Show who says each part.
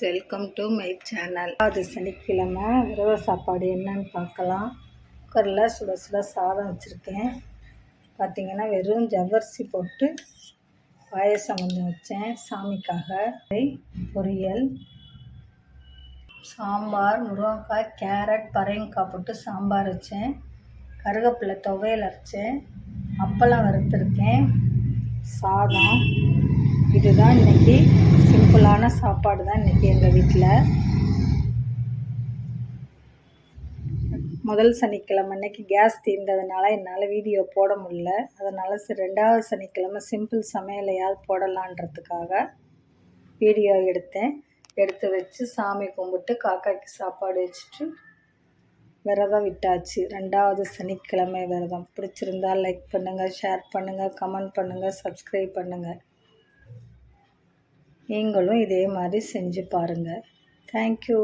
Speaker 1: Welcome to my channel. அது சனிக்கிழமை விரத சாப்பாடு என்னன்னு பார்க்கலாம். குக்கரில் சுட சுட சாதம் வச்சுருக்கேன். பார்த்திங்கன்னா வெறும் ஜவ்வரிசி போட்டு பாயசம் கொஞ்சம் வச்சேன் சாமிக்காக. பொரியல், சாம்பார், முருங்கைக்காய், கேரட், பரங்கிக்காய் போட்டு சாம்பார் வச்சேன். கருவேப்பிலை துவையல் அரைச்சேன். அப்பளம் வறுத்துருக்கேன். சாதம். இதுதான் இன்றைக்கி சிம்பிளான சாப்பாடு தான் இன்றைக்கி எங்கள் வீட்டில். முதல் சனிக்கிழமை அன்றைக்கி கேஸ் தீர்ந்ததுனால என்னால் வீடியோ போட முடியல. அதனால் சரி, ரெண்டாவது சனிக்கிழமை சிம்பிள் சமையலையாவது போடலான்றதுக்காக வீடியோ எடுத்து வச்சு சாமி கும்பிட்டு காக்காய்க்கு சாப்பாடு வச்சுட்டு விரதம் விட்டாச்சு. ரெண்டாவது சனிக்கிழமை விரதம். பிடிச்சிருந்தால் லைக் பண்ணுங்கள், ஷேர் பண்ணுங்கள், கமெண்ட் பண்ணுங்கள், சப்ஸ்கிரைப் பண்ணுங்கள். நீங்களும் இதே மாதிரி செஞ்சு பாருங்கள். தேங்க்யூ.